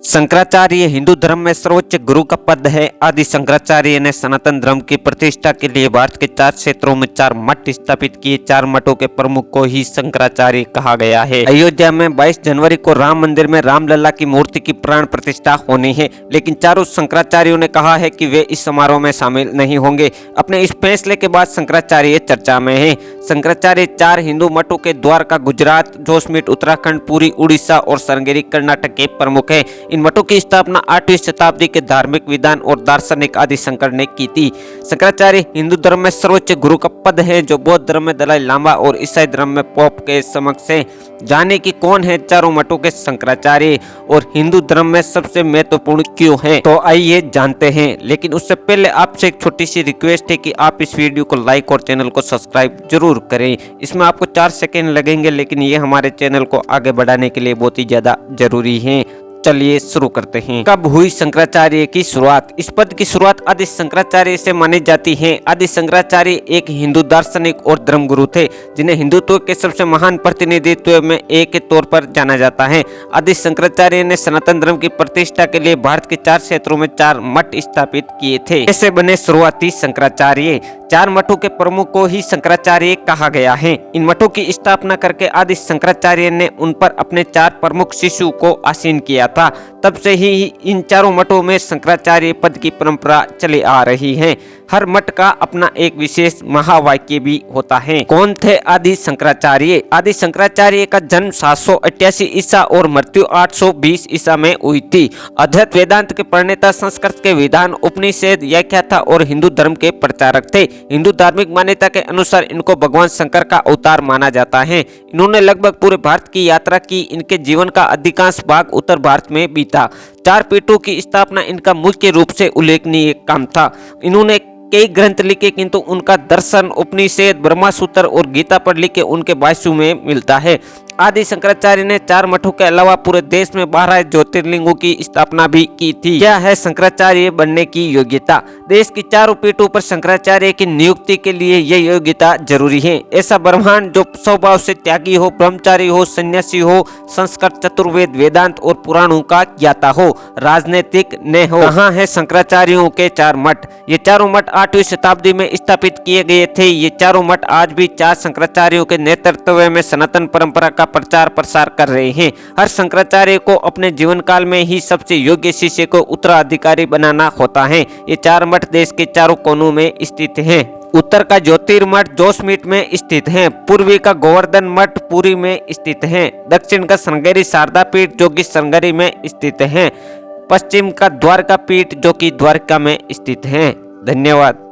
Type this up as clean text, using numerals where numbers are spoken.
शंकराचार्य हिंदू धर्म में सर्वोच्च गुरु का पद है। आदि शंकराचार्य ने सनातन धर्म की प्रतिष्ठा के लिए भारत के 4 क्षेत्रों में 4 मठ स्थापित किए। 4 मठों के प्रमुख को ही शंकराचार्य कहा गया है। अयोध्या में 22 जनवरी को राम मंदिर में रामलला की मूर्ति की प्राण प्रतिष्ठा होनी है, लेकिन चारों शंकराचार्यों ने कहा है कि वे इस समारोह में शामिल नहीं होंगे। अपने इस फैसले के बाद शंकराचार्य चर्चा में है। शंकराचार्य 4 हिंदू मठों के द्वारका गुजरात, जोशीमठ उत्तराखंड, पुरी उड़ीसा और श्रृंगेरी कर्नाटक के प्रमुख है। इन मठों की स्थापना 8वीं शताब्दी के धार्मिक विद्वान और दार्शनिक आदि शंकर ने की थी। शंकराचार्य हिंदू धर्म में सर्वोच्च गुरु का पद है, जो बौद्ध धर्म में दलाई लामा और ईसाई धर्म में पोप के समक्ष है। जाने की कौन है चारों मठों के शंकराचार्य और हिंदू धर्म में सबसे महत्वपूर्ण क्यों है, तो आइए जानते हैं। लेकिन उससे पहले आपसे एक छोटी सी रिक्वेस्ट है कि आप इस वीडियो को लाइक और चैनल को सब्सक्राइब जरूर करें। इसमें आपको 4 सेकेंड लगेंगे, लेकिन ये हमारे चैनल को आगे बढ़ाने के लिए बहुत ही ज्यादा जरूरी है। चलिए शुरू करते हैं। कब हुई शंकराचार्य की शुरुआत? इस पद की शुरुआत आदि शंकराचार्य से मानी जाती है। आदि शंकराचार्य एक हिंदू दार्शनिक और धर्मगुरु थे, जिन्हें हिंदुत्व के सबसे महान प्रतिनिधित्व में एक के तौर पर जाना जाता है। आदि शंकराचार्य ने सनातन धर्म की प्रतिष्ठा के लिए भारत के 4 क्षेत्रों में 4 मठ स्थापित किए थे। ऐसे बने शुरुआती शंकराचार्य। 4 मठों के प्रमुख को ही शंकराचार्य कहा गया है। इन मठों की स्थापना करके आदि शंकराचार्य ने उन पर अपने 4 प्रमुख शिष्यों को आसीन किया था। तब से ही इन चारों मठों में शंकराचार्य पद की परंपरा चली आ रही है। हर मठ का अपना एक विशेष महावाक्य भी होता है। कौन थे आदि शंकराचार्य? आदि शंकराचार्य का जन्म 788 ईसा और मृत्यु 820 ईसा में हुई थी। अद्वैत वेदांत के प्रणेता, संस्कृत के विधान, उपनिषद व्याख्याता और हिंदू धर्म के प्रचारक थे। हिंदू धार्मिक मान्यता के अनुसार इनको भगवान शंकर का अवतार माना जाता है। इन्होंने लगभग पूरे भारत की यात्रा की। इनके जीवन का अधिकांश भाग उत्तर भारत में बीता। 4 पीठों की स्थापना इनका मुख्य रूप से उल्लेखनीय काम था। इन्होंने कई ग्रंथ लिखे, किंतु उनका दर्शन, उपनिषद, ब्रह्मसूत्र और गीता पर लिखे उनके भाष्यों में मिलता है। आदि शंकराचार्य ने 4 मठों के अलावा पूरे देश में 12 ज्योतिर्लिंगों की स्थापना भी की थी। क्या है शंकराचार्य बनने की योग्यता? देश की 4 पीठों पर शंकराचार्य की नियुक्ति के लिए यह योग्यता जरूरी है। ऐसा ब्राह्मण जो स्वभाव से त्यागी हो, ब्रह्मचारी हो, सन्यासी हो, संस्कृत, चतुर्वेद, वेदांत और पुराणों का ज्ञाता हो, राजनीतिक न हो। कहाँ है शंकराचार्यों के 4 मठ? ये चारों मठ 8वीं शताब्दी में स्थापित किए गए थे। ये चारों मठ आज भी 4 शंकराचार्यों के नेतृत्व में सनातन परंपरा का प्रचार प्रसार कर रहे हैं। हर शंकराचार्य को अपने जीवन काल में ही सबसे योग्य शिष्य को उत्तराधिकारी बनाना होता है। ये 4 मठ देश के चारों कोनों में स्थित हैं। उत्तर का ज्योतिर्मठ जोशीमठ में स्थित है। पूर्वी का गोवर्धन मठ पुरी में स्थित है। दक्षिण का श्रृंगेरी शारदा पीठ जो कि श्रृंगेरी में स्थित है। पश्चिम का द्वारका पीठ जो कि द्वारका में स्थित है। धन्यवाद।